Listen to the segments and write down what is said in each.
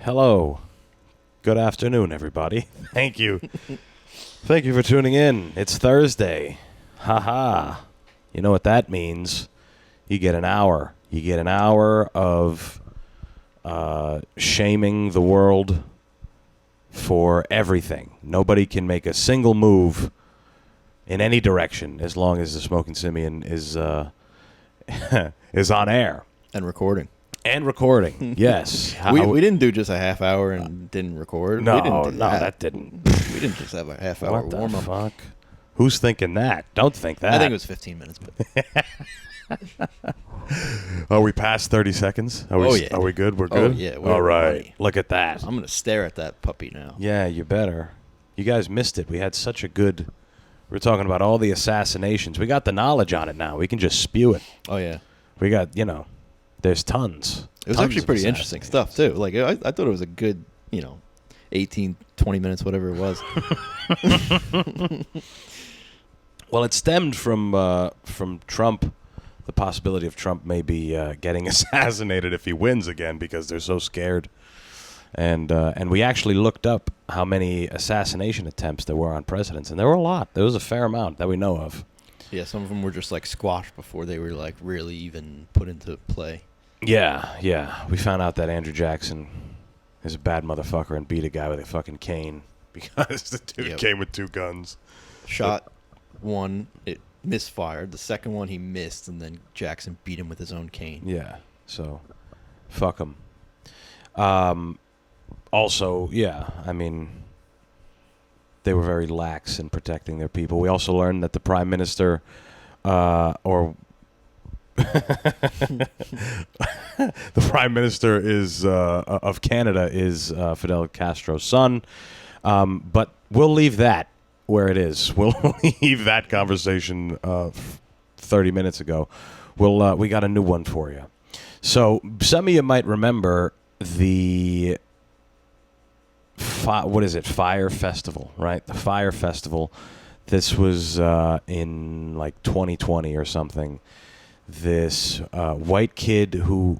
Hello. Good afternoon, everybody. Thank you. Thank you for tuning in. It's Thursday. Ha. You know what that means. You get an hour. You get an hour of shaming the world for everything. Nobody can make a single move in any direction as long as the Smoking Simian is is on air. And recording. And recording, yes. We didn't do just a half hour and didn't record. No, we didn't do that didn't. We didn't just have a half hour What warm the up. fuck? Who's thinking that? Don't think that. I think it was 15 minutes. But Are we past 30 seconds? Are we good? We're good? Oh, yeah. All right. Ready. Look at that. I'm going to stare at that puppy now. Yeah, you better. You guys missed it. We had such a good... We were talking about all the assassinations. We got the knowledge on it now. We can just spew it. Oh, yeah. We got, there's tons. It was actually pretty interesting stuff, too. Like, I thought it was a good, 18, 20 minutes, whatever it was. Well, it stemmed from Trump, the possibility of Trump maybe getting assassinated if he wins again because they're so scared. And we actually looked up how many assassination attempts there were on presidents, and there were a lot. There was a fair amount that we know of. Yeah, some of them were just like squashed before they were like really even put into play. Yeah. We found out that Andrew Jackson is a bad motherfucker and beat a guy with a fucking cane because the dude came with two guns. Shot one, it misfired. The second one he missed, and then Jackson beat him with his own cane. Yeah, so fuck him. Also, they were very lax in protecting their people. We also learned that the Prime Minister, the Prime Minister is of Canada is Fidel Castro's son. But we'll leave that where it is. We'll leave that conversation 30 minutes ago. We got a new one for you. So some of you might remember the Fyre Festival, right? The Fyre Festival. This was in like 2020 or something. This white kid who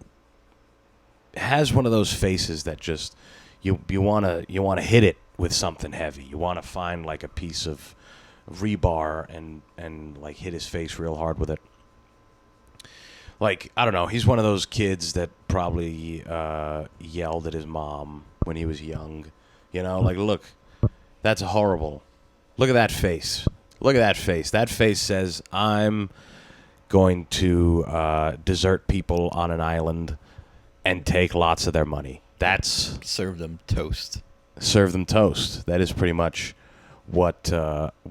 has one of those faces that just you want to hit it with something heavy. You want to find like a piece of rebar and like hit his face real hard with it. Like, I don't know, he's one of those kids that probably yelled at his mom when he was young. Like, look, that's horrible. Look at that face. Look at that face. That face says, I'm going to desert people on an island and take lots of their money. That's... Serve them toast. Serve them toast. That is pretty much what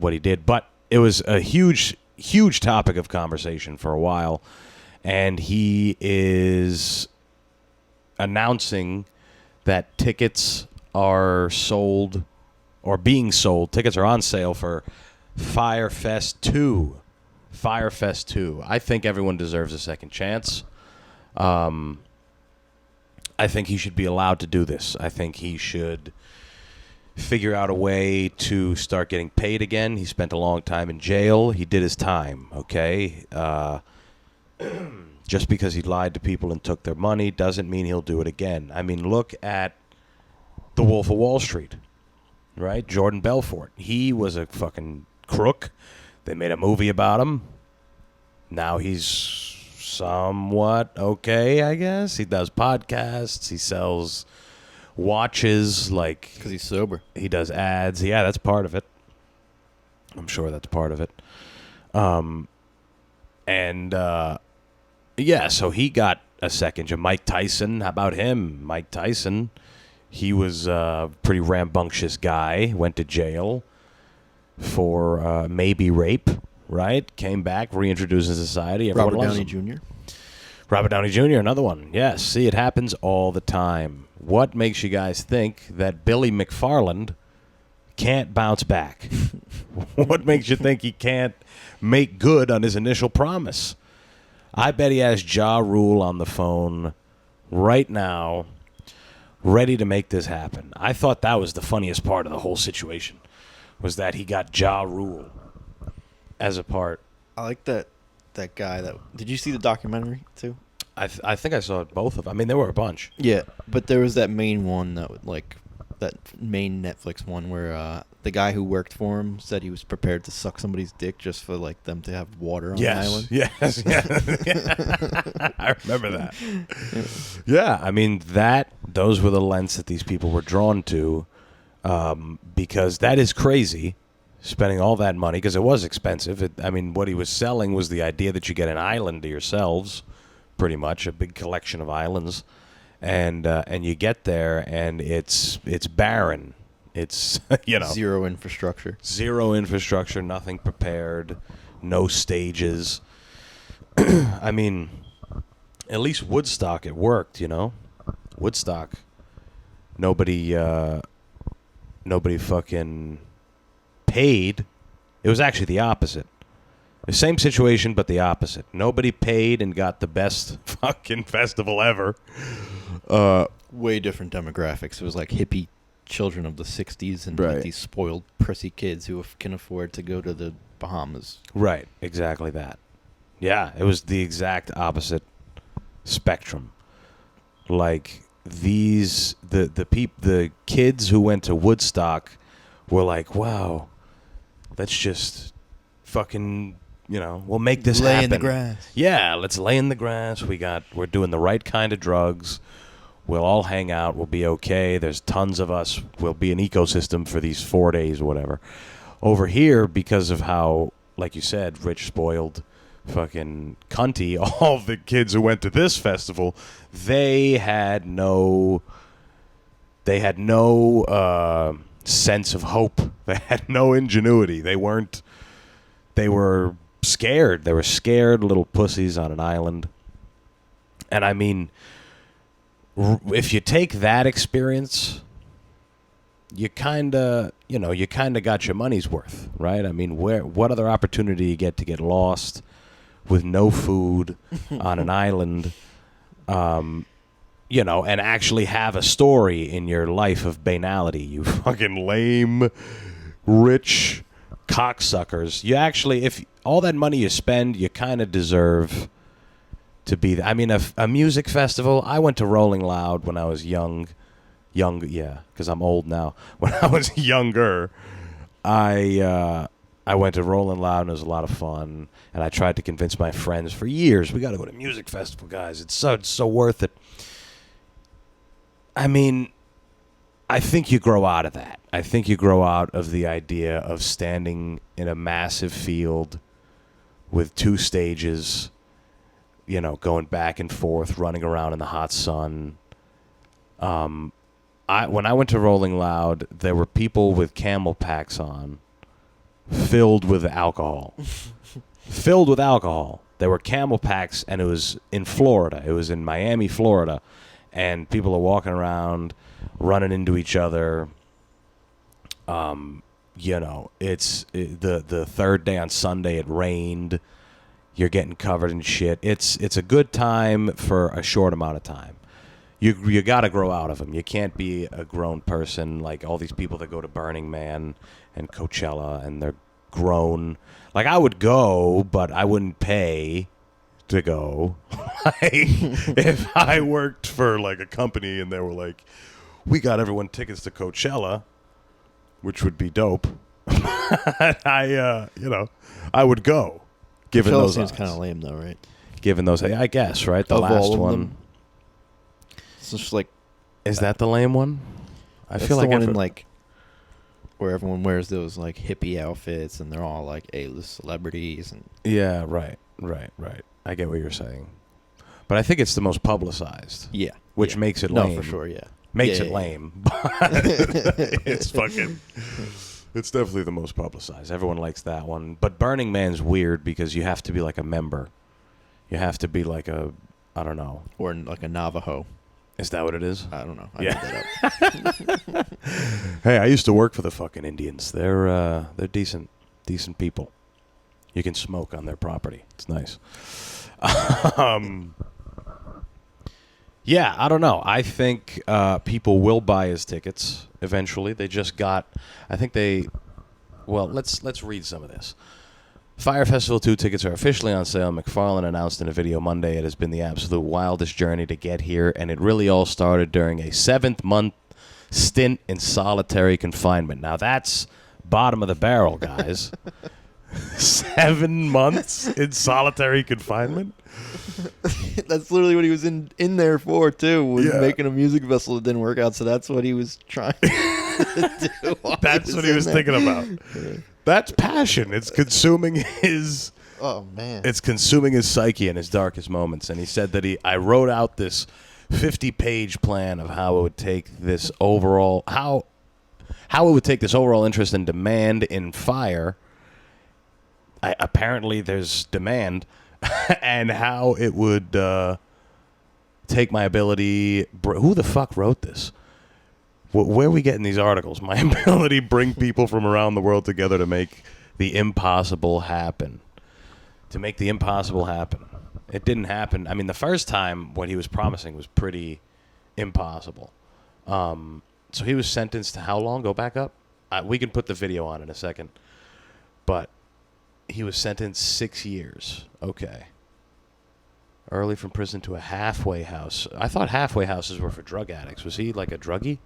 he did. But it was a huge, huge topic of conversation for a while. And he is announcing that tickets are sold or being sold. Tickets are on sale for Fyre Fest II. Fyre Fest II. I think everyone deserves a second chance. I think he should be allowed to do this. I think he should figure out a way to start getting paid again. He spent a long time in jail. He did his time, okay? Just because he lied to people and took their money doesn't mean he'll do it again. I mean, look at The Wolf of Wall Street, right? Jordan Belfort. He was a fucking crook. They made a movie about him. Now he's somewhat okay, I guess. He does podcasts. He sells watches, like... Because he's sober. He does ads. Yeah, that's part of it. I'm sure that's part of it. So he got a second job. Mike Tyson, how about him? Mike Tyson, he was a pretty rambunctious guy, went to jail for maybe rape, right? Came back, reintroduced in society. Everyone Robert Downey Jr.? Robert Downey Jr., another one. Yes, see, it happens all the time. What makes you guys think that Billy McFarland can't bounce back? What makes you think he can't make good on his initial promise? I bet he has Ja Rule on the phone right now, ready to make this happen. I thought that was the funniest part of the whole situation, was that he got Ja Rule as a part. I like that guy. Did you see the documentary, too? I think I saw both of them. I mean, there were a bunch. Yeah, but there was that main one that main Netflix one where the guy who worked for him said he was prepared to suck somebody's dick just for like them to have water on the island. Yes, yeah. I remember that. Yeah, I mean those were the lengths that these people were drawn to, because that is crazy, spending all that money, because it was expensive. I mean, what he was selling was the idea that you get an island to yourselves, pretty much a big collection of islands, and you get there and it's barren. It's Zero infrastructure, nothing prepared, no stages. I mean, at least Woodstock, it worked, Woodstock, nobody fucking paid. It was actually the opposite. The same situation, but the opposite. Nobody paid and got the best fucking festival ever. Way different demographics. It was like hippie children of the 60s and Right. like these spoiled, prissy kids who can afford to go to the Bahamas. Right, exactly that. Yeah, it was the exact opposite spectrum. Like the kids who went to Woodstock were like, wow, let's just fucking, we'll make this Lay happen. in the grass. Yeah, let's lay in the grass. We're doing the right kind of drugs. We'll all hang out. We'll be okay. There's tons of us. We'll be an ecosystem for these 4 days or whatever. Over here, because of how, like you said, rich, spoiled, fucking cunty, all the kids who went to this festival, they had no sense of hope. They had no ingenuity. They were scared. They were scared little pussies on an island. And I mean, if you take that experience, you kind of got your money's worth, right? I mean, what other opportunity you get to get lost with no food on an island, and actually have a story in your life of banality, you fucking lame, rich cocksuckers. You actually, if all that money you spend, you kind of deserve to be there. I mean, a music festival, I went to Rolling Loud when I was young, yeah, because I'm old now. When I was younger, I went to Rolling Loud and it was a lot of fun. And I tried to convince my friends for years, we got to go to music festival, guys. It's so worth it. I mean, I think you grow out of that. I think you grow out of the idea of standing in a massive field with 2 stages, going back and forth, running around in the hot sun. When I went to Rolling Loud, there were people with camel packs on, filled with alcohol. Filled with alcohol. There were camel packs, and it was in Florida. It was in Miami, Florida. And people are walking around, running into each other. It's the third day on Sunday, it rained. You're getting covered in shit. It's a good time for a short amount of time. You got to grow out of them. You can't be a grown person like all these people that go to Burning Man and Coachella, and they're grown. Like, I would go, but I wouldn't pay to go. Like, if I worked for like a company and they were like, we got everyone tickets to Coachella, which would be dope. I would go. Given Coachella those seems odds. kind of lame though, right? Given those, I guess, right? The Of last all of one. them. It's just like, Is that the lame one? I that's feel the like one in like where everyone wears those like hippie outfits and they're all like A-list celebrities and Yeah, right. I get what you're saying. But I think it's the most publicized. yeah, Which yeah. makes it no lame. for sure, yeah. Makes Yeah, it yeah, lame. But it's definitely the most publicized. Everyone likes that one. But Burning Man's weird because you have to be like a member. You have to be like I don't know. Or like a Navajo. Is that what it is? I don't know. I Yeah. made that up. Hey, I used to work for the fucking Indians. They're decent people. You can smoke on their property. It's nice. Yeah, I don't know. I think people will buy his tickets eventually. They just got. I think they. Well, let's read some of this. Fyre Festival 2 tickets are officially on sale. McFarland announced in a video Monday it has been the absolute wildest journey to get here, and it really all started during a 7th-month stint in solitary confinement. Now, that's bottom of the barrel, guys. 7 months in solitary confinement? That's literally what he was in there for, too, was Yeah. making a music festival that didn't work out, so that's what he was trying to do. That's what he was thinking about. That's passion. It's consuming his... Oh, man. It's consuming his psyche in his darkest moments. And he said that I wrote out this 50-page plan of how it would take this overall... How it would take this overall interest and demand in Fyre. Apparently there's demand. And how it would take my ability... Who the fuck wrote this? Where are we getting these articles? My ability bring people from around the world together to make the impossible happen. To make the impossible happen. It didn't happen. I mean, the first time what he was promising was pretty impossible. So he was sentenced to how long? Go back up? We can put the video on in a second. But he was sentenced 6 years. Okay. Early from prison to a halfway house. I thought halfway houses were for drug addicts. Was he like a druggie?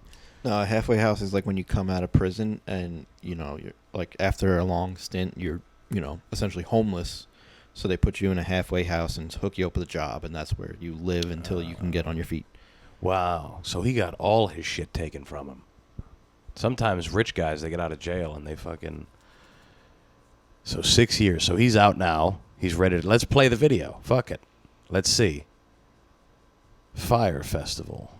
No, a halfway house is like when you come out of prison and, you're like after a long stint, you're, essentially homeless. So they put you in a halfway house and hook you up with a job, and that's where you live until you can get on your feet. Wow. So he got all his shit taken from him. Sometimes rich guys, they get out of jail and they fucking... So 6 years. So he's out now. He's ready to... Let's play the video. Fuck it. Let's see. Fyre Festival.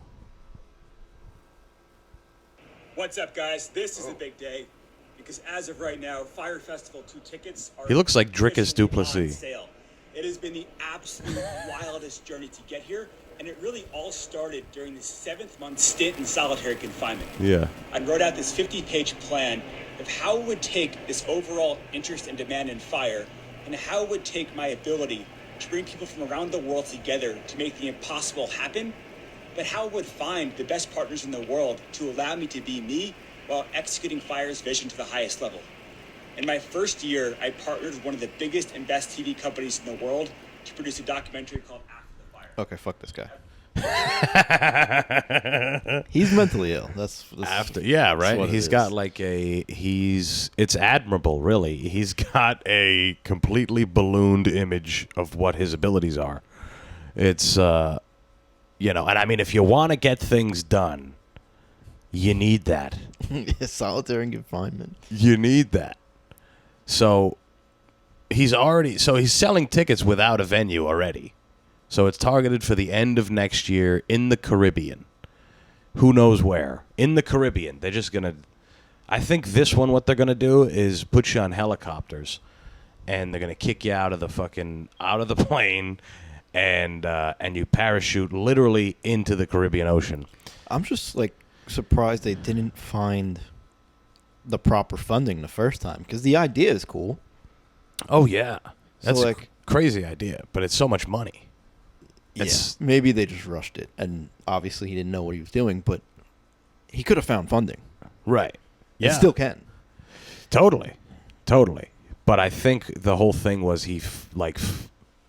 What's up, guys? This is a big day because as of right now, Fyre Festival 2 tickets are... He looks like Drickus officially Duplessis. on sale. It has been the absolute wildest journey to get here, and it really all started during the 7th-month stint in solitary confinement. Yeah. I wrote out this 50-page plan of how it would take this overall interest and demand in Fyre, and how it would take my ability to bring people from around the world together to make the impossible happen, but how it would find the best partners in the world to allow me to be me while executing Fyre's vision to the highest level. In my first year, I partnered with one of the biggest and best TV companies in the world to produce a documentary called After the Fire. Okay, fuck this guy. He's mentally ill. That's Yeah, right. what it He's is. got like it's admirable, really. He's got a completely ballooned image of what his abilities are. It's and I mean, if you want to get things done, you need that. solitary confinement. You need that. So he's selling tickets without a venue already. So it's targeted for the end of next year in the Caribbean. Who knows where? In the Caribbean. They're just going to... I think this one, what they're going to do is put you on helicopters. And they're going to kick you out of the plane. And you parachute literally into the Caribbean Ocean. I'm just, surprised they didn't find the proper funding the first time. Because the idea is cool. Oh, yeah. That's So, a crazy idea. But it's so much money. It's, maybe they just rushed it, and obviously he didn't know what he was doing, but he could have found funding. right. Yeah. He still can. Totally. But I think the whole thing was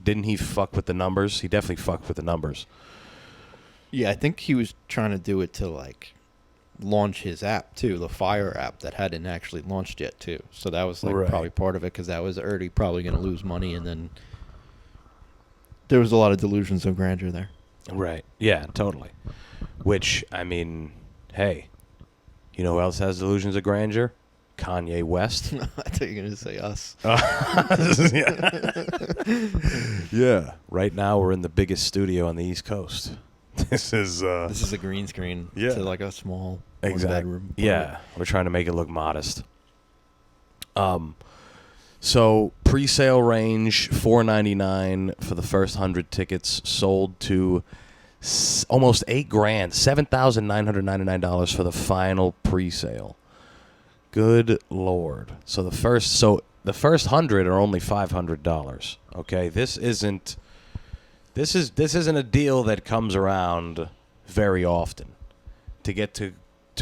didn't he fuck with the numbers? He definitely fucked with the numbers. Yeah, I think he was trying to do it to, launch his app, too, the Fyre app that hadn't actually launched yet, too. So that was, Right. probably part of it, because that was already probably going to lose money, and then there was a lot of delusions of grandeur there. Right. Yeah, totally. Which, I mean, hey, you know who else has delusions of grandeur? Kanye West. I thought you were going to say us. Yeah. Right now we're in the biggest studio on the East Coast. This is a green screen Yeah. to, a small exactly. one-bedroom Yeah, apartment. we're trying to make it look modest. So pre-sale range $4.99 for the first 100 tickets, sold to almost $8,000, $7,999 for the final pre-sale. Good Lord! So the first 100 are only $500. Okay, this isn't a deal that comes around very often. To get to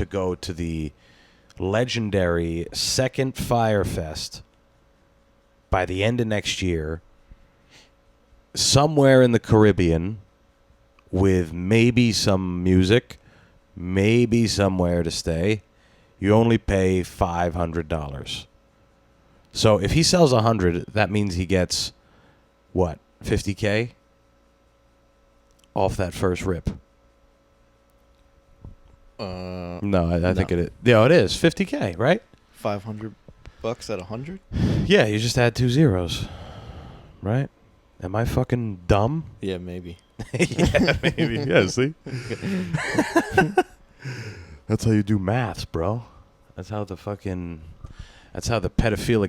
go to the legendary second Fyre Fest by the end of next year, somewhere in the Caribbean, with maybe some music, maybe somewhere to stay, you only pay $500. So if he sells 100, that means he gets, what, $50K off that first rip? No, I think it is. Yeah, it is $50K, right? $500 at 100. Yeah, you just add 2 zeros, right? Am I fucking dumb? Yeah, maybe. Yeah, maybe. Yeah, see? That's how you do maths, bro. That's how the pedophilic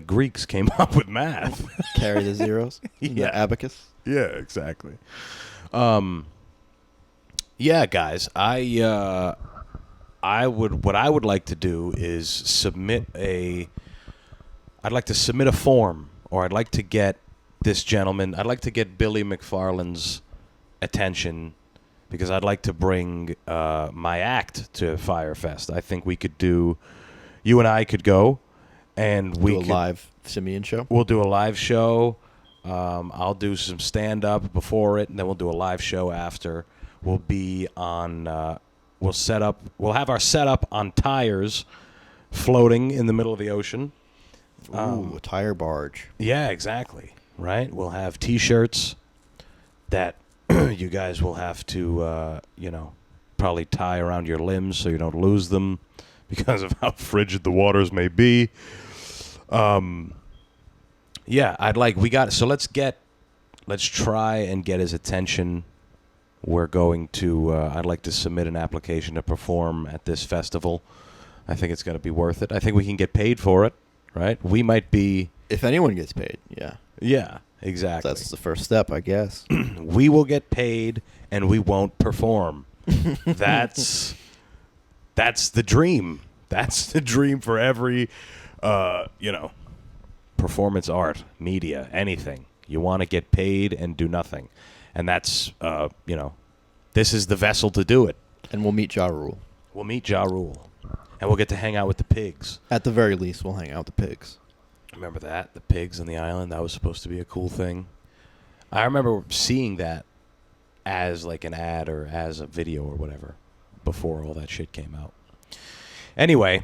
Greeks came up with math. Carry the zeros. Yeah. The abacus. Yeah, exactly. Yeah, guys, what I would like to do is submit a form, or I'd like to get this gentleman, I'd like to get Billy McFarland's attention, because I'd like to bring my act to Fyre Fest. I think you and I could go, and we do a could, live Simian show. We'll do a live show. I'll do some stand-up before it, and then we'll do a live show after. We'll be on... We'll have our setup on tires floating in the middle of the ocean. Ooh, a tire barge. Yeah, exactly. Right? We'll have T-shirts that you guys will have to, probably tie around your limbs so you don't lose them because of how frigid the waters may be. Yeah, let's try and get his attention. We're going to, I'd like to submit an application to perform at this festival. I think it's going to be worth it. I think we can get paid for it, right? We might be... If anyone gets paid, yeah. Yeah, exactly. That's the first step, I guess. We will get paid, and we won't perform. That's the dream. That's the dream for every, performance art, media, anything. You want to get paid and do nothing. And that's, this is the vessel to do it. And we'll meet Ja Rule. We'll meet Ja Rule. And we'll get to hang out with the pigs. At the very least, we'll hang out with the pigs. Remember that? The pigs on the island? That was supposed to be a cool thing. I remember seeing that as like an ad or as a video or whatever before all that shit came out. Anyway,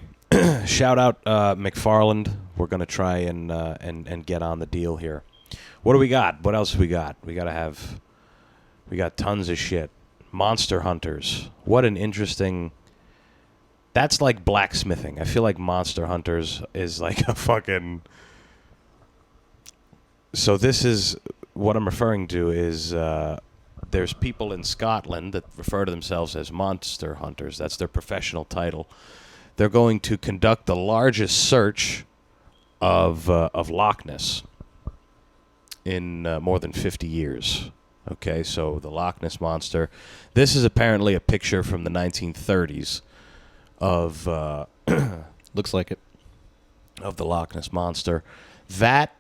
shout out McFarland. We're going to try and get on the deal here. What do we got? What else we got? We got tons of shit. Monster Hunters. What an interesting... That's like blacksmithing. I feel like Monster Hunters is like a fucking... So this is... What I'm referring to is there's people in Scotland that refer to themselves as Monster Hunters. That's their professional title. They're going to conduct the largest search of Loch Ness in more than 50 years. Okay, so the Loch Ness Monster. This is apparently a picture from the 1930s of... Looks like it. Of the Loch Ness Monster. That,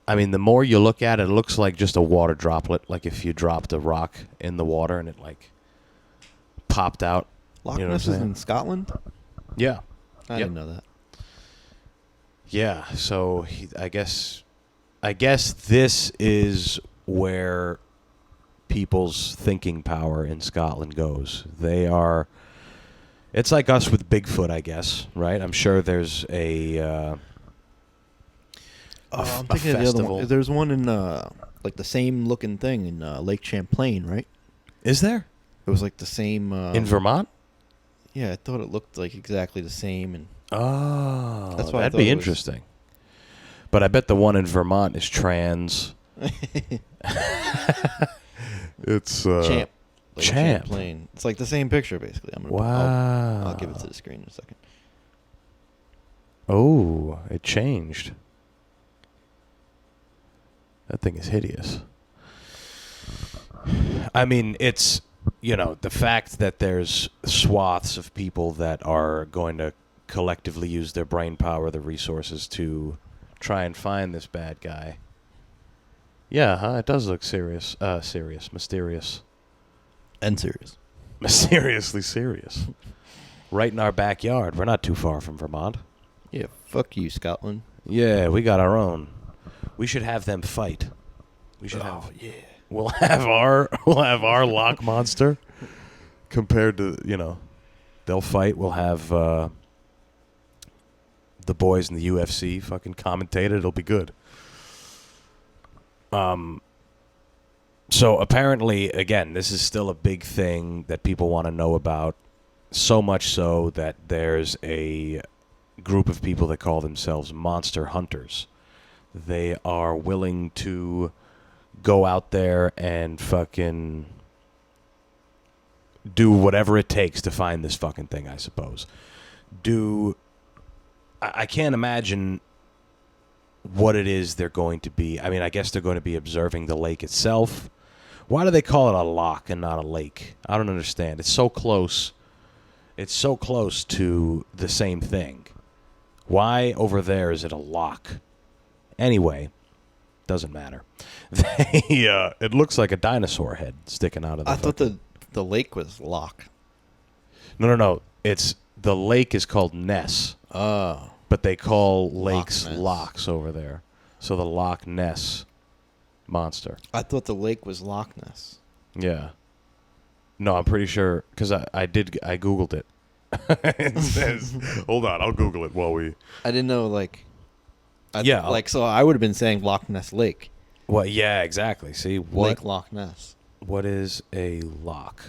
I mean, the more you look at it, it looks like just a water droplet. Like if you dropped a rock in the water and it, like, popped out. Loch Ness is in Scotland? Yeah. I didn't know that. Yeah, so I guess this is where people's thinking power in Scotland goes. It's like us with Bigfoot, I guess, right? I'm sure there's I'm thinking of the other one. There's one in like the same looking thing in Lake Champlain, right? Is there? It was like the same in Vermont? Yeah, I thought it looked like exactly the same, and that's why that'd be interesting. But I bet the one in Vermont is trans. It's Champ. Like Champ. Champlain. It's like the same picture, basically. Wow. I'll give it to the screen in a second. Oh, it changed. That thing is hideous. I mean, it's, the fact that there's swaths of people that are going to collectively use their brain power, the resources to try and find this bad guy. Yeah, it does look serious, mysterious. And serious. Mysteriously serious. Right in our backyard. We're not too far from Vermont. Yeah, fuck you, Scotland. Yeah, we got our own. We should have them fight. We should have. Yeah. We'll have our Loch Monster compared to they'll fight. We'll have the boys in the UFC fucking commentate it. It'll be good. So apparently, again, this is still a big thing that people want to know about. So much so that there's a group of people that call themselves monster hunters. They are willing to go out there and fucking do whatever it takes to find this fucking thing, I suppose. I can't imagine what it is they're going to be. I mean, I guess they're going to be observing the lake itself. Why do they call it a loch and not a lake? I don't understand. It's so close. It's so close to the same thing. Why over there is it a loch? Anyway, doesn't matter. It looks like a dinosaur head sticking out of the I thought the lake was Loch. No. It's the lake is called Ness. Oh. But they call lakes Ness. lochs over there. So the Loch Ness Monster. I thought the lake was Loch Ness. Yeah. No, I'm pretty sure because I Googled it. It says, hold on, I'll Google it while we. I didn't know Yeah, so I would have been saying Loch Ness Lake. Well, yeah, exactly. See what? Lake Loch Ness. What is a loch?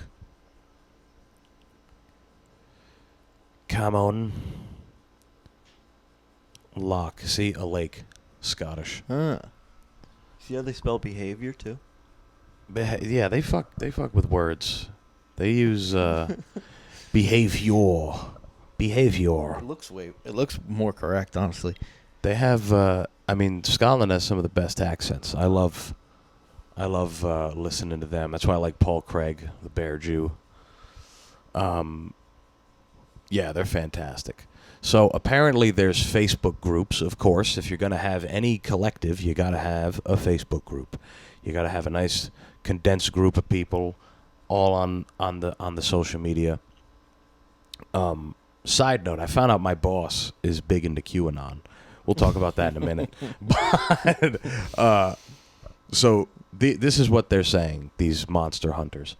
Come on. Loch. See, a lake. Scottish. Huh. See how they spell behavior too? Yeah, they fuck with words. They use behavior. Behavior. It looks more correct, honestly. They have Scotland has some of the best accents. I love listening to them. That's why I like Paul Craig, the Bear Jew. Yeah, they're fantastic. So apparently there's Facebook groups, of course. If you're going to have any collective, you got to have a Facebook group. You got to have a nice condensed group of people all on the social media. Side note, I found out my boss is big into QAnon. We'll talk about that in a minute. But so this is what they're saying, these monster hunters.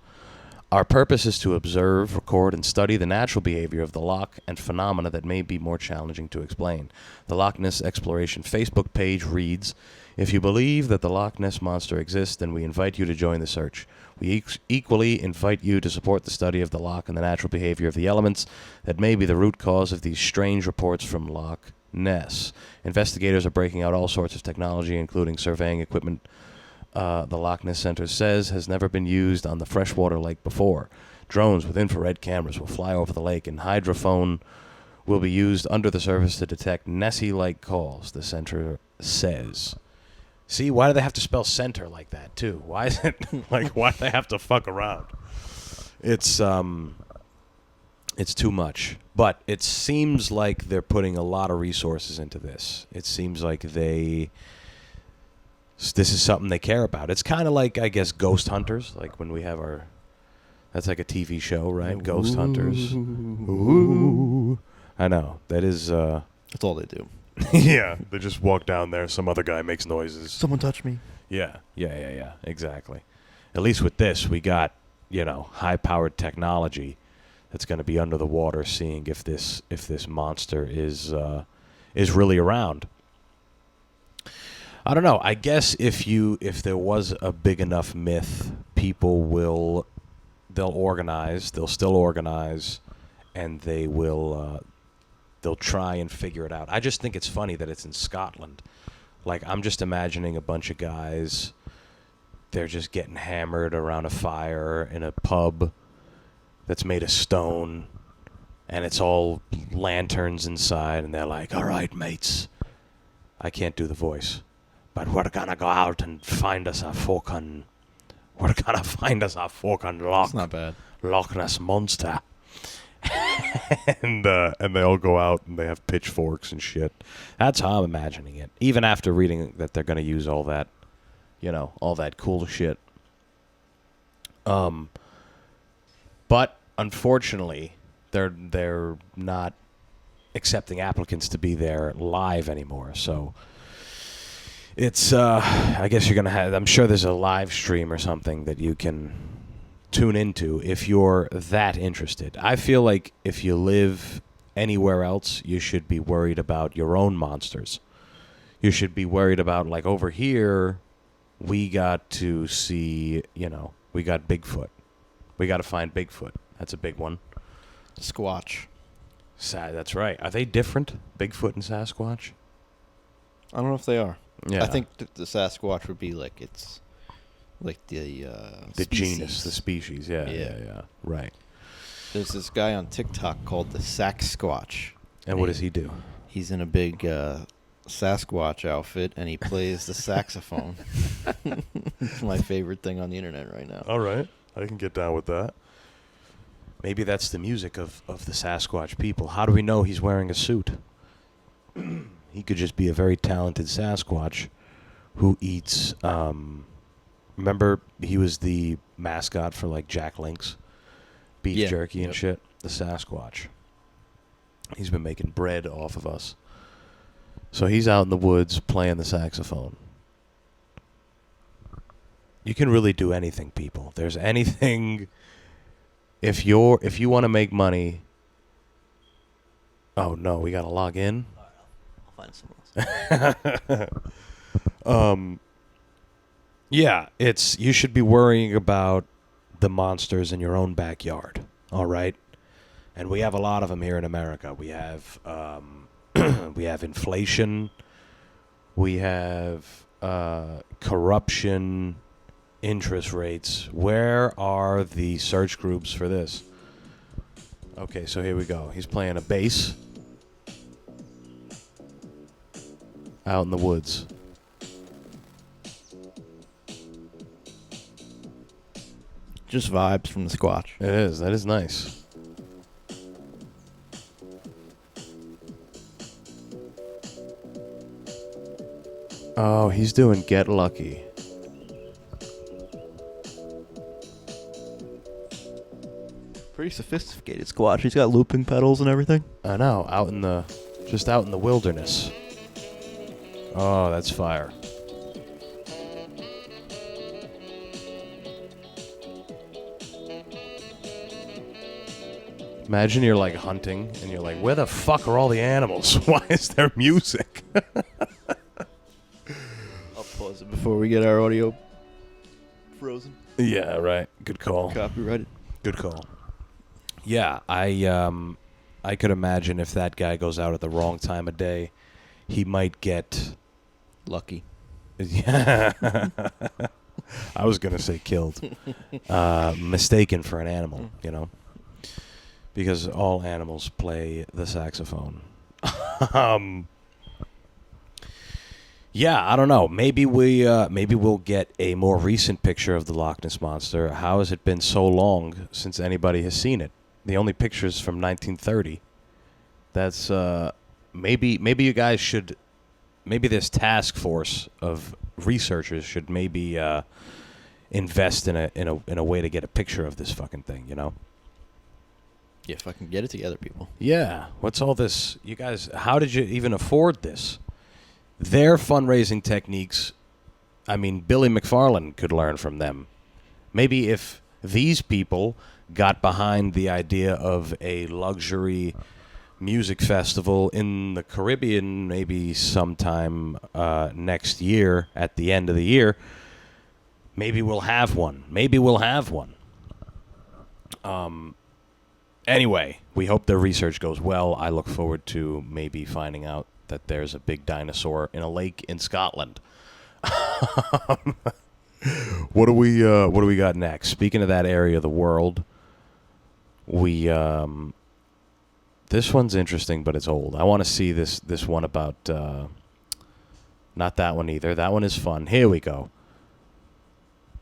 Our purpose is to observe, record, and study the natural behavior of the loch and phenomena that may be more challenging to explain. The Loch Ness Exploration Facebook page reads, if you believe that the Loch Ness Monster exists, then we invite you to join the search. We equally invite you to support the study of the loch and the natural behavior of the elements that may be the root cause of these strange reports from Loch Ness. Investigators are breaking out all sorts of technology, including surveying equipment the Loch Ness Center says has never been used on the freshwater lake before. Drones with infrared cameras will fly over the lake, and hydrophone will be used under the surface to detect Nessie-like calls, the center says. See, why do they have to spell center like that, too? Why is it, why do they have to fuck around? It's too much. But it seems like they're putting a lot of resources into this. It seems like this is something they care about. It's kind of like, I guess, Ghost Hunters, like when we have that's like a TV show, right? Ghost Hunters. Ooh. I know. That is, That's all they do. yeah, they just walk down there, some other guy makes noises. Someone touch me. Yeah, exactly. At least with this, we got, high-powered technology that's going to be under the water seeing if this monster is really around. I don't know. I guess if there was a big enough myth, they'll organize. They'll still organize, and they'll try and figure it out. I just think it's funny that it's in Scotland. Like, I'm just imagining a bunch of guys. They're just getting hammered around a fire in a pub that's made of stone, and it's all lanterns inside, and they're like, "All right, mates." I can't do the voice. But we're gonna go out and find us a fucking Loch. It's not bad. Loch Ness Monster. and they all go out and they have pitchforks and shit. That's how I'm imagining it. Even after reading that they're gonna use all that, all that cool shit. But unfortunately, they're not accepting applicants to be there live anymore. So It's I guess you're gonna have. I'm sure there's a live stream or something that you can tune into if you're that interested. I feel like if you live anywhere else, you should be worried about your own monsters. You should be worried about, like, over here, we got to see, we got Bigfoot. We got to find Bigfoot. That's a big one. Squatch. That's right. Are they different, Bigfoot and Sasquatch? I don't know if they are. Yeah. I think the Sasquatch would be like it's like the genus, the species. Yeah. Right. There's this guy on TikTok called the Sasquatch. And what does he do? He's in a big Sasquatch outfit, and he plays the saxophone. It's my favorite thing on the internet right now. All right. I can get down with that. Maybe that's the music of the Sasquatch people. How do we know he's wearing a suit? He could just be a very talented Sasquatch who eats... remember, he was the mascot for, like, Jack Link's beef jerky and shit? The Sasquatch. He's been making bread off of us. So he's out in the woods playing the saxophone. You can really do anything, people. There's anything... If you want to make money... Oh, no, we got to log in? I'll find someone else. Yeah, you should be worrying about the monsters in your own backyard, all right? And we have a lot of them here in America. We have we have inflation, we have corruption, interest rates. Where are the search groups for this? Okay, so here we go. He's playing a bass out in the woods. Just vibes from the Squatch. It is. That is nice. Oh, he's doing Get Lucky. Pretty sophisticated Squatch. He's got looping pedals and everything. I know. Just out in the wilderness. Oh, that's fire. Imagine you're, like, hunting, and you're like, where the fuck are all the animals? Why is there music? I'll pause it before we get our audio frozen. Yeah, right. Good call. Copyrighted. Good call. Yeah, I could imagine if that guy goes out at the wrong time of day, he might get... Lucky. Yeah. I was going to say killed. Mistaken for an animal, because all animals play the saxophone. Yeah, I don't know. Maybe we'll get a more recent picture of the Loch Ness Monster. How has it been so long since anybody has seen it? The only picture's from 1930. That's maybe you guys should. Maybe this task force of researchers should maybe invest in a way to get a picture of this fucking thing. Yeah, if I can get it together, people. Yeah. What's all this? You guys, how did you even afford this? Their fundraising techniques, I mean, Billy McFarland could learn from them. Maybe if these people got behind the idea of a luxury music festival in the Caribbean, maybe sometime next year, at the end of the year, maybe we'll have one. Anyway, we hope their research goes well. I look forward to maybe finding out that there's a big dinosaur in a lake in Scotland. What do we got next? Speaking of that area of the world, this one's interesting, but it's old. I want to see this one about not that one either. That one is fun. Here we go.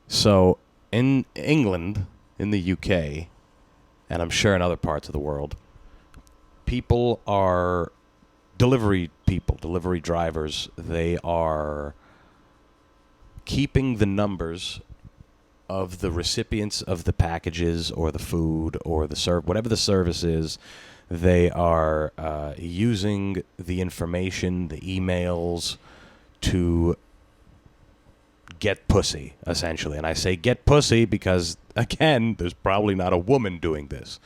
So in England, in the UK, and I'm sure in other parts of the world, people are delivery drivers. They are keeping the numbers of the recipients of the packages or the food or the whatever the service is. They are using the information, the emails, to get pussy, essentially. And I say get pussy because, again, there's probably not a woman doing this.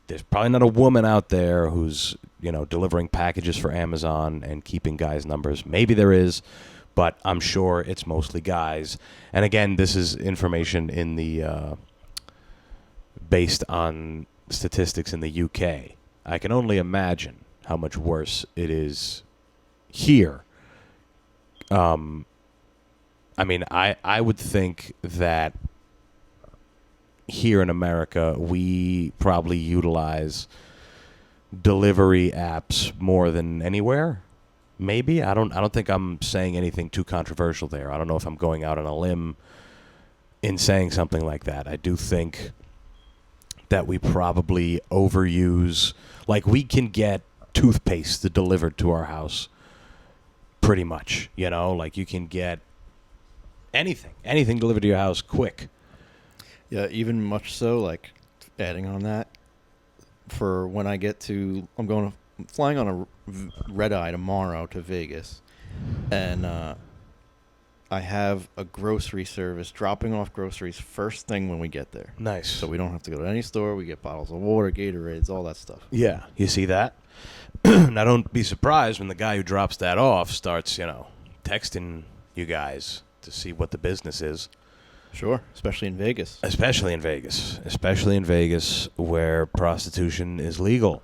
There's probably not a woman out there who's, delivering packages for Amazon and keeping guys' numbers. Maybe there is, but I'm sure it's mostly guys. And again, this is information in the based on statistics in the UK. I can only imagine how much worse it is here. I would think that here in America, we probably utilize delivery apps more than anywhere. Maybe. I don't think I'm saying anything too controversial there. I don't know if I'm going out on a limb in saying something like that. I do think that we probably overuse, like we can get toothpaste delivered to our house pretty much, like you can get anything delivered to your house quick. Yeah, even much so, like adding on that, for when I'm flying on a red eye tomorrow to Vegas, and I have a grocery service dropping off groceries first thing when we get there. Nice. So we don't have to go to any store. We get bottles of water, Gatorades, all that stuff. Yeah, you see that? Now, don't be surprised when the guy who drops that off starts, texting you guys to see what the business is. Sure, especially in Vegas. Especially in Vegas, where prostitution is legal.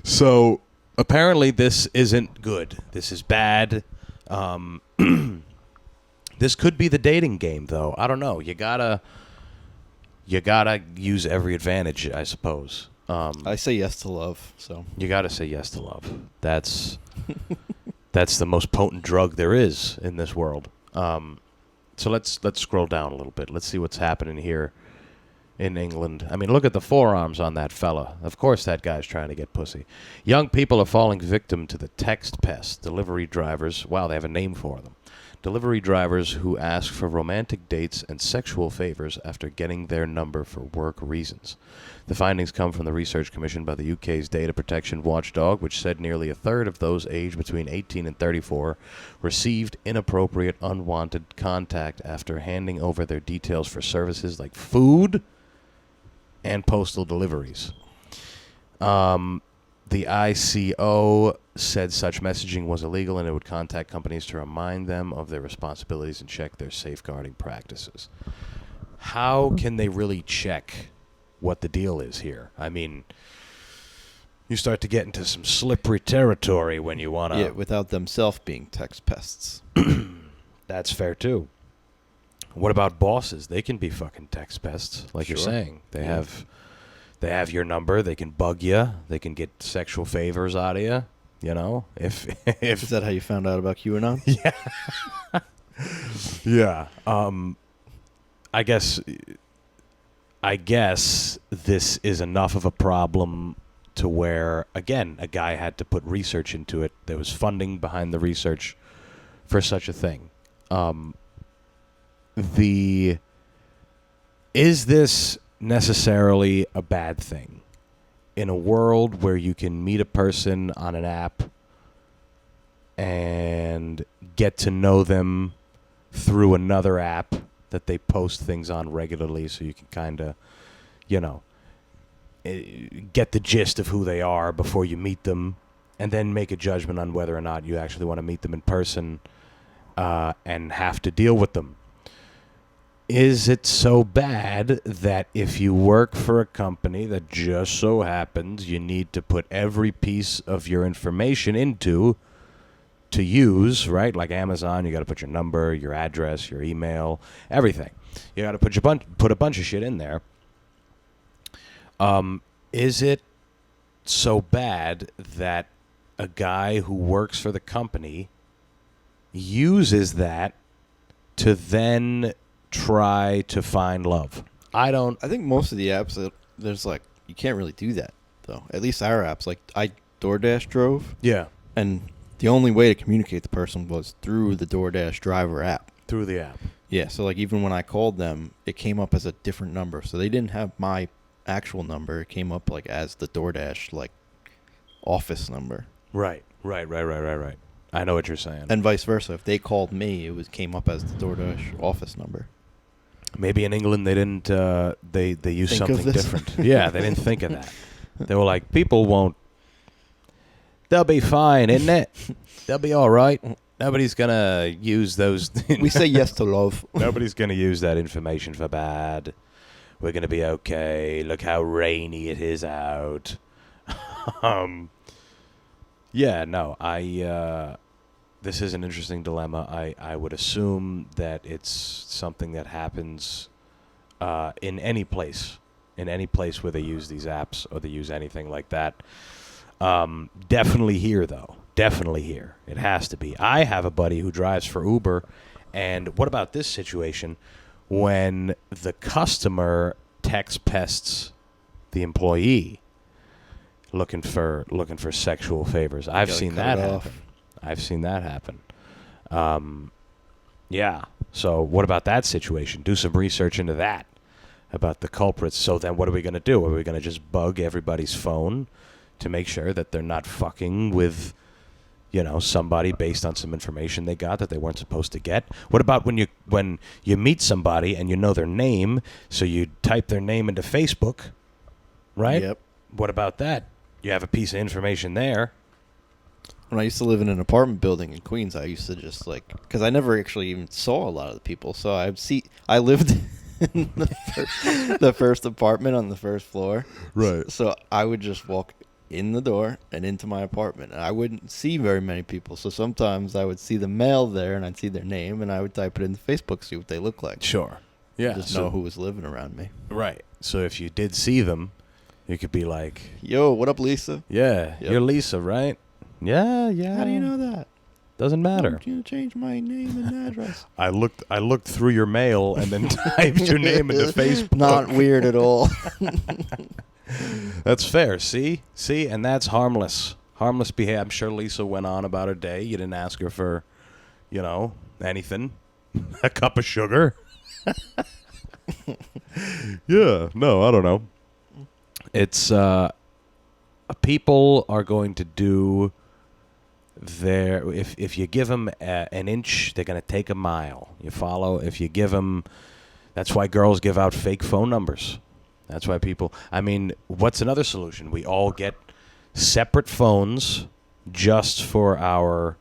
So apparently this isn't good. This is bad. This could be the dating game, though. I don't know. You gotta use every advantage, I suppose. I say yes to love. So you gotta say yes to love. That's the most potent drug there is in this world. So let's scroll down a little bit. Let's see what's happening here in England. I mean, look at the forearms on that fella. Of course that guy's trying to get pussy. Young people are falling victim to the text pests. Delivery drivers, wow, they have a name for them. Delivery drivers who ask for romantic dates and sexual favors after getting their number for work reasons. The findings come from the research commissioned by the UK's data protection watchdog, which said nearly a third of those aged between 18 and 34 received inappropriate, unwanted contact after handing over their details for services like food and postal deliveries. The ICO said such messaging was illegal and it would contact companies to remind them of their responsibilities and check their safeguarding practices. How can they really check what the deal is here? I mean, you start to get into some slippery territory when you want to... Yeah, without themselves being text pests. That's fair, too. What about bosses? They can be fucking text pests, like Sure. you're saying. They have your number. They can bug you. They can get sexual favors out of you. If Is that how you found out about QAnon? yeah. I guess this is enough of a problem to where, again, a guy had to put research into it. There was funding behind the research for such a thing. Is this necessarily a bad thing? In a world where you can meet a person on an app and get to know them through another app that they post things on regularly, so you can kind of, get the gist of who they are before you meet them, and then make a judgment on whether or not you actually want to meet them in person and have to deal with them. Is it so bad that if you work for a company that just so happens you need to put every piece of your information into to use, right? Like Amazon, you got to put your number, your address, your email, everything. You got to put a bunch of shit in there. Is it so bad that a guy who works for the company uses that to then try to find love? I think most of the apps, there's you can't really do that, though. At least our apps. Like, I DoorDash drove. Yeah. And the only way to communicate with the person was through the DoorDash driver app. Through the app. Yeah, so even when I called them, it came up as a different number. So they didn't have my actual number. It came up as the DoorDash office number. Right. I know what you're saying. And vice versa. If they called me, it came up as the DoorDash office number. Maybe in England they didn't. They used Think of something this? different. Yeah, they didn't think of that. They were like, people won't. They'll be fine, isn't it? They'll be all right. Nobody's gonna use those. We say yes to love. Nobody's gonna use that information for bad. We're gonna be okay. Look how rainy it is out. Yeah, no, this is an interesting dilemma. I would assume that it's something that happens in any place where they use these apps or they use anything like that. Definitely here, though. Definitely here. It has to be. I have a buddy who drives for Uber, and what about this situation when the customer text pests the employee looking for sexual favors? I've seen that happen. I've seen that happen. Yeah. So what about that situation? Do some research into that, about the culprits. So then what are we going to do? Are we going to just bug everybody's phone to make sure that they're not fucking with, somebody based on some information they got that they weren't supposed to get? What about when you meet somebody and you know their name, so you type their name into Facebook, right? Yep. What about that? You have a piece of information there. When I used to live in an apartment building in Queens, I used to just because I never actually even saw a lot of the people. So I lived in the first apartment on the first floor. Right. So I would just walk in the door and into my apartment, and I wouldn't see very many people. So sometimes I would see the mail there, and I'd see their name, and I would type it into Facebook, see what they look like. Sure. Yeah. Just know who was living around me. Right. So if you did see them, you could be like, Yo, what up, Lisa? yeah, Yep. you're Lisa, right? Yeah. How do you know that? Doesn't matter. I'm going to change my name and address. I looked through your mail and then typed your name into Facebook. Not weird at all. That's fair. See, and that's harmless. Harmless behavior. I'm sure Lisa went on about her day. You didn't ask her for, anything. A cup of sugar. Yeah. No, I don't know. It's people are going to do their, if you give them an inch, they're going to take a mile. You follow? If you give them, that's why girls give out fake phone numbers. That's why what's another solution? We all get separate phones just for our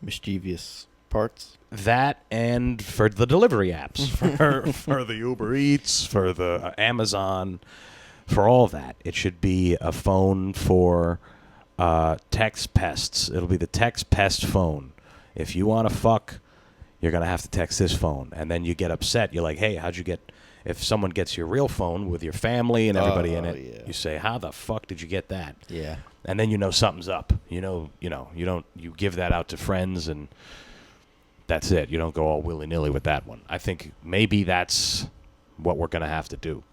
Mischievous parts. that and for the delivery apps, for the Uber Eats, for the Amazon, for all that. It should be a phone for text pests. It'll be the text pest phone. If you want to fuck, you're going to have to text this phone. And then you get upset. You're like, hey, how'd you get... If someone gets your real phone with your family and everybody in it, yeah. you say, how the fuck did you get that? Yeah. And then something's up. You give that out to friends and that's it. You don't go all willy-nilly with that one. I think maybe that's what we're going to have to do.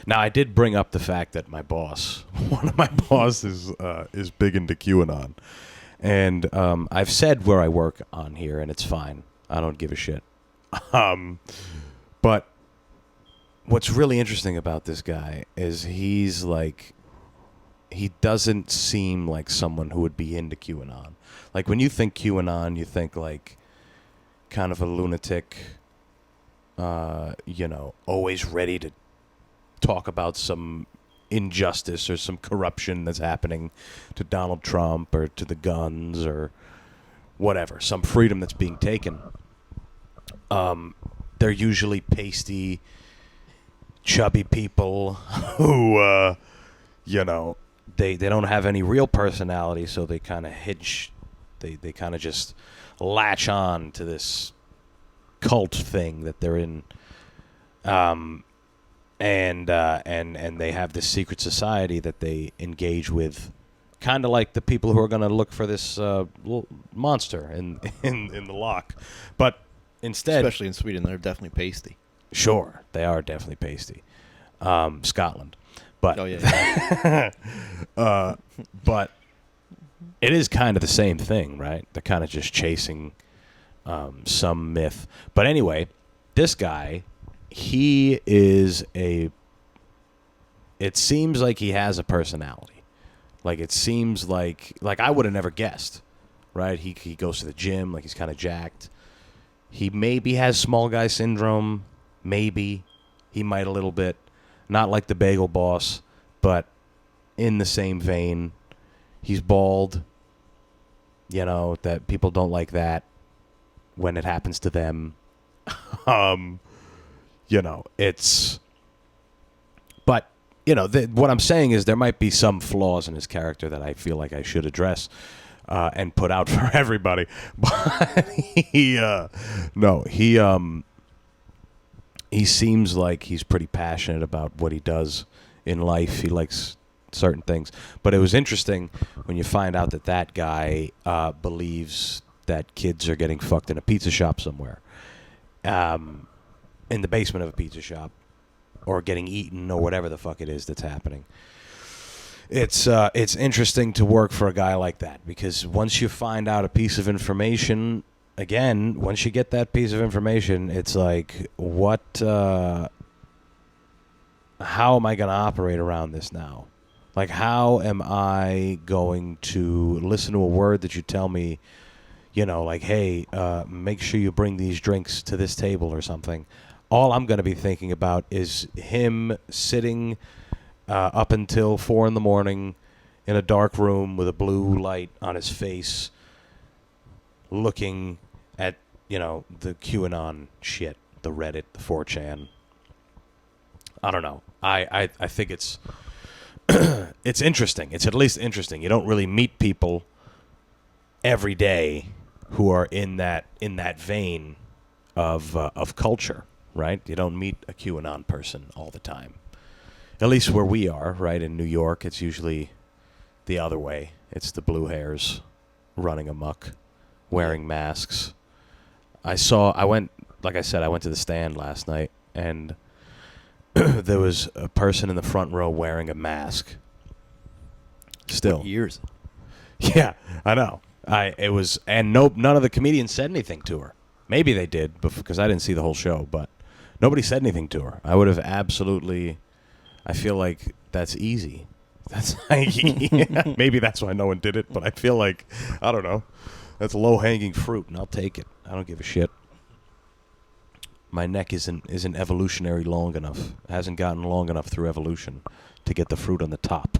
Now, I did bring up the fact that my boss, one of my bosses, is big into QAnon. And I've said where I work on here, and it's fine. I don't give a shit. But what's really interesting about this guy is he doesn't seem like someone who would be into QAnon. Like, when you think QAnon, you think, like, kind of a lunatic, always ready to talk about some injustice or some corruption that's happening to Donald Trump or to the guns or whatever, some freedom that's being taken. They're usually pasty, chubby people who, they don't have any real personality, so they kind of hitch. They kind of just latch on to this cult thing that they're in. And they have this secret society that they engage with, kind of like the people who are going to look for this monster in the loch. But instead, Especially in Sweden, they're definitely pasty. sure, they are definitely pasty. Scotland, but Oh, yeah. but it is kind of the same thing, right? They're kind of just chasing some myth. But anyway, this guy, it seems like he has a personality. Like, it seems like I would have never guessed, right? He goes to the gym, like he's kind of jacked. He maybe has small guy syndrome. Maybe. He might a little bit. Not like the bagel boss, but in the same vein. He's bald. You know, that people don't like that when it happens to them. You know, it's... But, you know, what I'm saying is there might be some flaws in his character that I feel like I should address and put out for everybody. But he seems like he's pretty passionate about what he does in life. He likes certain things. But it was interesting when you find out that guy believes that kids are getting fucked in a pizza shop somewhere, in the basement of a pizza shop, or getting eaten, or whatever the fuck it is that's happening. It's interesting to work for a guy like that, because once you find out a piece of information, again, once you get that piece of information, it's like, what? How am I going to operate around this now? Like, how am I going to listen to a word that you tell me, you know, like, hey, make sure you bring these drinks to this table or something? All I'm going to be thinking about is him sitting up until 4 a.m. in a dark room with a blue light on his face, looking at, you know, the QAnon shit, the Reddit, the 4chan. I don't know. I think it's it's interesting. It's at least interesting. You don't really meet people every day who are in that vein of culture, right? You don't meet a QAnon person all the time. At least where we are, right? In New York, it's usually the other way. It's the blue hairs running amok, wearing masks. I went to the stand last night, and there was a person in the front row wearing a mask. Still. What years? Yeah, I know. None of the comedians said anything to her. Maybe they did, because I didn't see the whole show, but nobody said anything to her. I would have absolutely... I feel like that's easy. That's maybe that's why no one did it, but I feel like, I don't know, that's low-hanging fruit, and I'll take it. I don't give a shit. My neck isn't evolutionary long enough. It hasn't gotten long enough through evolution to get the fruit on the top.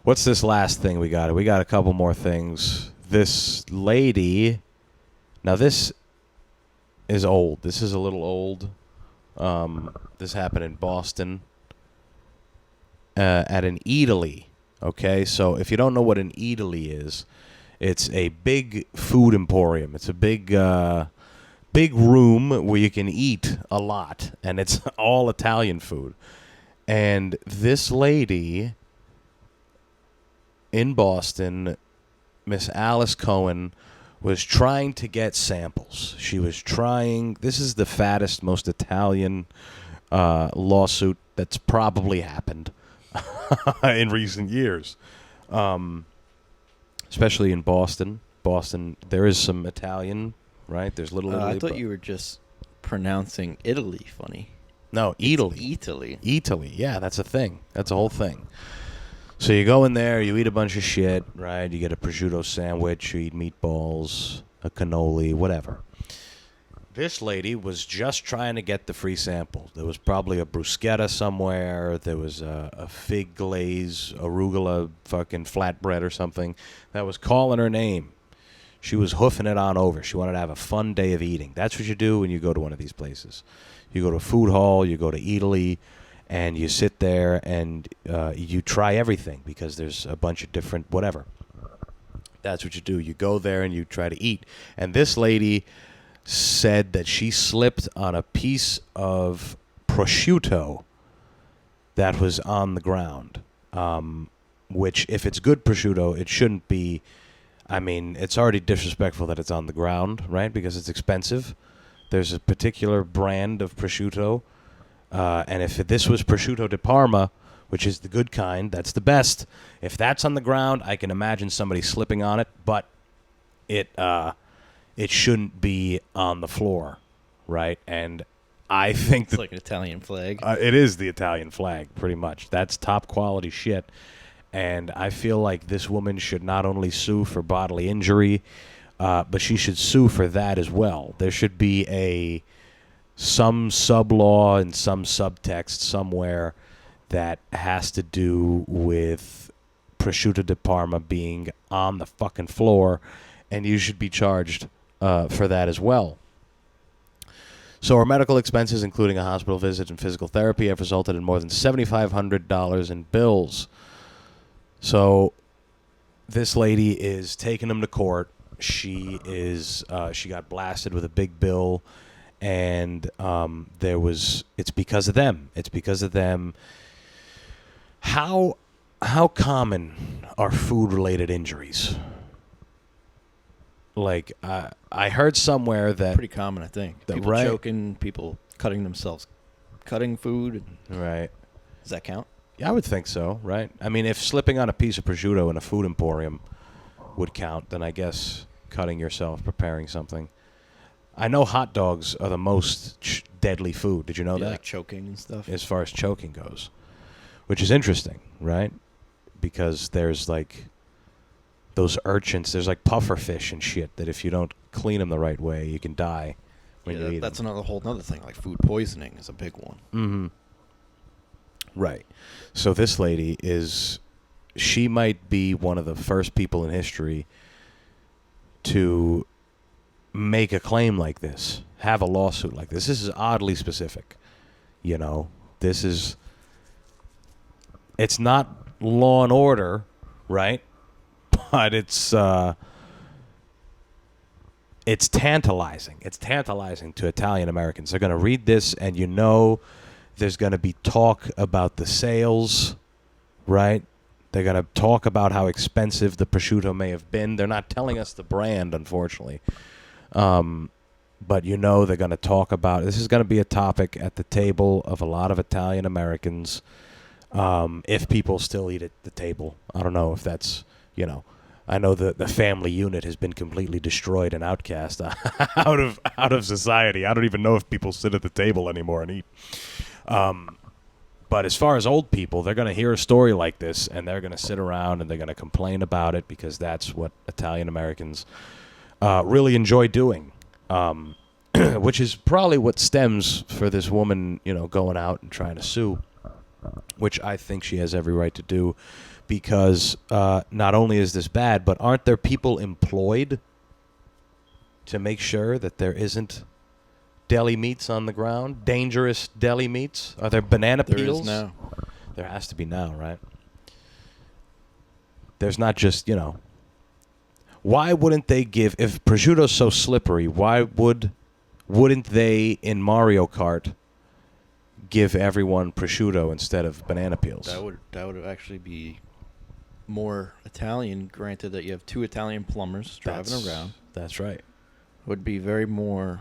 What's this last thing we got? We got a couple more things. This lady... Now, this is old. This is a little old. This happened in Boston at an eataly. Okay, so if you don't know what an eataly is, it's a big food emporium. It's a big room where you can eat a lot, and it's all Italian food. And this lady in Boston, Miss Alice Cohen, was trying to get samples. She was trying... This is the fattest, most Italian lawsuit that's probably happened in recent years. Especially in Boston. Boston, there is some Italian, right? There's Little Italy. I thought you were just pronouncing Italy funny. No, Italy. Italy. Italy, yeah, that's a thing. That's a whole thing. So you go in there, you eat a bunch of shit, right? You get a prosciutto sandwich, you eat meatballs, a cannoli, whatever. This lady was just trying to get the free sample. There was probably a bruschetta somewhere. There was a fig glaze, arugula fucking flatbread or something that was calling her name. She was hoofing it on over. She wanted to have a fun day of eating. That's what you do when you go to one of these places. You go to a food hall, you go to Italy, and you sit there and you try everything because there's a bunch of different whatever. That's what you do. You go there and you try to eat. And this lady said that she slipped on a piece of prosciutto that was on the ground, which if it's good prosciutto, it shouldn't be... I mean, it's already disrespectful that it's on the ground, right, because it's expensive. There's a particular brand of prosciutto. And if this was prosciutto di Parma, which is the good kind, that's the best. If that's on the ground, I can imagine somebody slipping on it, but it shouldn't be on the floor, right? And I think It's that like an Italian flag. it is the Italian flag, pretty much. That's top quality shit. And I feel like this woman should not only sue for bodily injury, but she should sue for that as well. There should be some sub-law and some subtext somewhere that has to do with prosciutto di Parma being on the fucking floor, and you should be charged for that as well. So her medical expenses, including a hospital visit and physical therapy, have resulted in more than $7,500 in bills. So this lady is taking him to court. She got blasted with a big bill, and it's because of them. It's because of them. How common are food-related injuries? Like, I heard somewhere that... Pretty common, I think. People right? choking, people cutting themselves, cutting food. Right. Does that count? Yeah, I would think so, right? I mean, if slipping on a piece of prosciutto in a food emporium would count, then I guess cutting yourself, preparing something. I know hot dogs are the most deadly food. Did you know that? Like choking and stuff. As far as choking goes, which is interesting, right? Because there's like those urchins, there's like puffer fish and shit that if you don't clean them the right way, you can die when you eat that's them. another whole other thing. Like food poisoning is a big one. Mm-hmm. Right. So this lady she might be one of the first people in history to make a claim like this, have a lawsuit like this. This is oddly specific. You know, it's not Law and Order, right? But it's tantalizing. It's tantalizing to Italian Americans. They're going to read this, and there's going to be talk about the sales, right? They're going to talk about how expensive the prosciutto may have been. They're not telling us the brand, unfortunately. But they're going to talk about... This is going to be a topic at the table of a lot of Italian Americans, if people still eat at the table. I don't know if that's, I know the family unit has been completely destroyed and outcast out of society. I don't even know if people sit at the table anymore and eat. But as far as old people, they're going to hear a story like this, and they're going to sit around and they're going to complain about it because that's what Italian Americans really enjoy doing, which is probably what stems for this woman, going out and trying to sue, which I think she has every right to do because not only is this bad, but aren't there people employed to make sure that there isn't deli meats on the ground? Dangerous deli meats? Are there banana peels? There is now. There has to be now, right? There's not just, Why wouldn't they give... If prosciutto's so slippery, why wouldn't they, in Mario Kart, give everyone prosciutto instead of banana peels? That would actually be more Italian, granted that you have two Italian plumbers driving around. That's right. Would be very more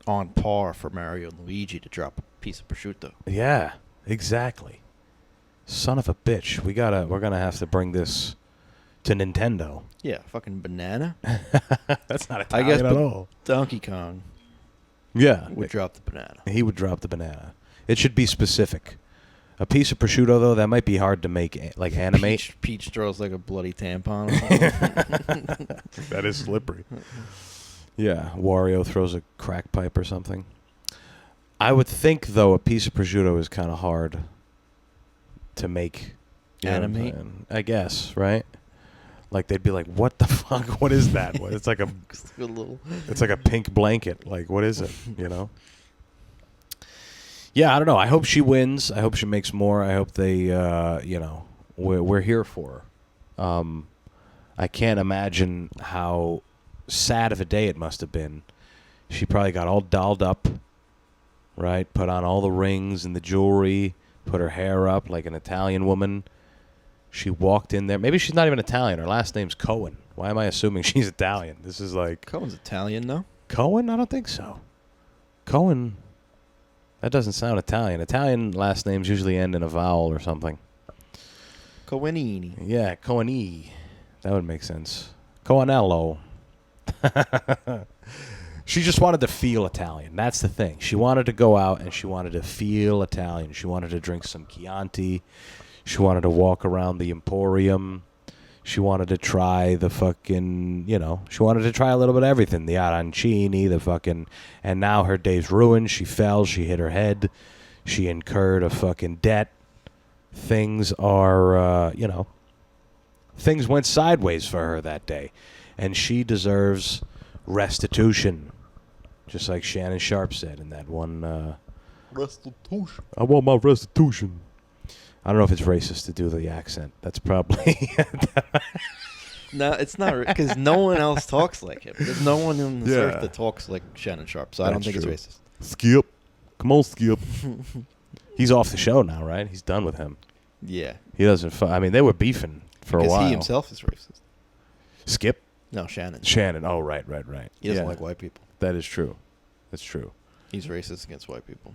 on par for Mario and Luigi to drop a piece of prosciutto. Yeah, exactly. Son of a bitch. We're gonna have to bring this to Nintendo. Yeah, fucking banana. That's not Italian at all. Donkey Kong would drop the banana. He would drop the banana. It should be specific. A piece of prosciutto, though, that might be hard to make, like animate. Peach throws like a bloody tampon. That is slippery. Yeah, Wario throws a crack pipe or something. I would think, though, a piece of prosciutto is kind of hard to make. Animate? I guess, right? Like, they'd be like, what the fuck? What is that? It's like it's like a pink blanket. Like, what is it? Yeah, I don't know. I hope she wins. I hope she makes more. I hope they, we're here for her. I can't imagine how sad of a day it must have been. She probably got all dolled up, right? Put on all the rings and the jewelry, put her hair up like an Italian woman. She walked in there. Maybe she's not even Italian. Her last name's Cohen. Why am I assuming she's Italian? This is like... Cohen's Italian, though? Cohen? I don't think so. Cohen... That doesn't sound Italian. Italian last names usually end in a vowel or something. Cohenini. Yeah, Coheni. That would make sense. Coanello. She just wanted to feel Italian. That's the thing. She wanted to go out and she wanted to feel Italian. She wanted to drink some Chianti. She wanted to walk around the Emporium. She wanted to try the fucking, she wanted to try a little bit of everything. The arancini, the fucking, and now her day's ruined. She fell. She hit her head. She incurred a fucking debt. Things are, things went sideways for her that day. And she deserves restitution. Just like Shannon Sharp said in that one. Restitution. I want my restitution. I don't know if it's racist to do the accent. That's probably... No, it's not, because no one else talks like him. There's no one on this earth that talks like Shannon Sharp, so I don't think it's racist. Skip. Come on, Skip. He's off the show now, right? He's done with him. Yeah. He doesn't... I mean, they were beefing for a while. Because he himself is racist. Skip? No, Shannon. Shannon. Oh, right. He doesn't like white people. That is true. That's true. He's racist against white people.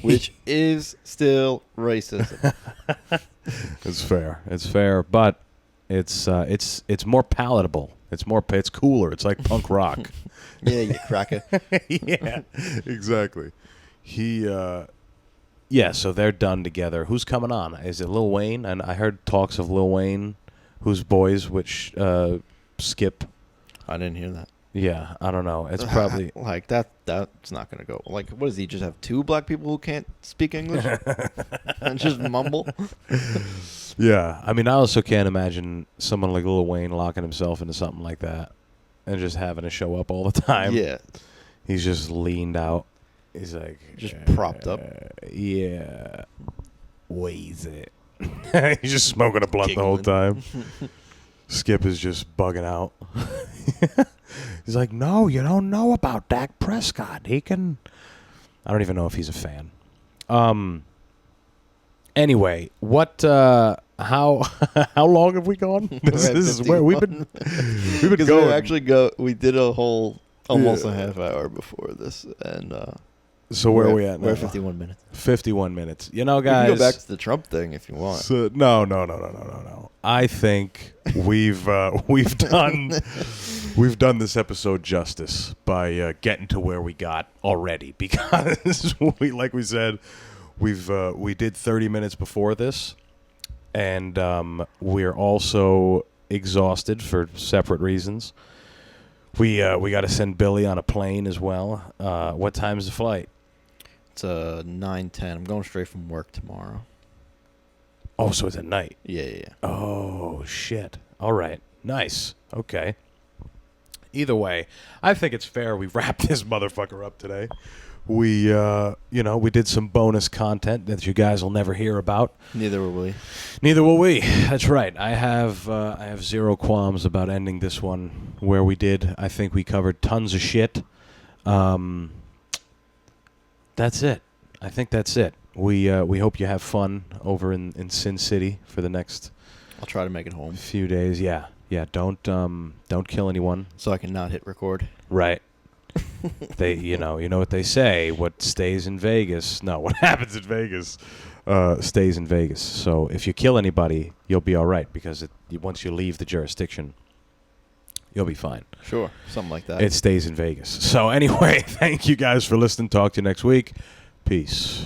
Which is still racism. It's fair, but it's more palatable. It's cooler. It's like punk rock. Yeah, you cracker. Yeah, exactly. So they're done together. Who's coming on? Is it Lil Wayne? And I heard talks of Lil Wayne, whose boys, which Skip. I didn't hear that. Yeah, I don't know. It's probably like that. That's not gonna go. Like, what does he just have 2 black people who can't speak English and just mumble? Yeah, I mean, I also can't imagine someone like Lil Wayne locking himself into something like that and just having to show up all the time. Yeah, he's just leaned out. He's like just propped up. Yeah, weighs it. He's just smoking a blunt the whole time. Skip is just bugging out. He's like, no, you don't know about Dak Prescott. He can... I don't even know if he's a fan. Anyway, what... how long have we gone? This is where we've been going. We did a whole almost a half hour before this, and so where are we at now? We're at 51 minutes. 51 minutes. Guys... You can go back to the Trump thing if you want. So, no. I think we've done this episode justice by getting to where we got already, because like we said, we did 30 minutes before this, and we're also exhausted for separate reasons. We got to send Billy on a plane as well. What time's the flight? It's 9:10. I'm going straight from work tomorrow. Oh, so it's at night. Yeah. Oh, shit. All right. Nice. Okay. Either way, I think it's fair we wrap this motherfucker up today. We, we did some bonus content that you guys will never hear about. Neither will we. That's right. I have zero qualms about ending this one where we did. I think we covered tons of shit. That's it. I think that's it. We hope you have fun over in Sin City for the next... I'll try to make it home. Few days, yeah. Don't kill anyone. So I can not hit record. Right. You know what they say. What stays in Vegas? No, what happens in Vegas stays in Vegas. So if you kill anybody, you'll be all right, because once you leave the jurisdiction, you'll be fine. Sure, something like that. It stays in Vegas. So anyway, thank you guys for listening. Talk to you next week. Peace.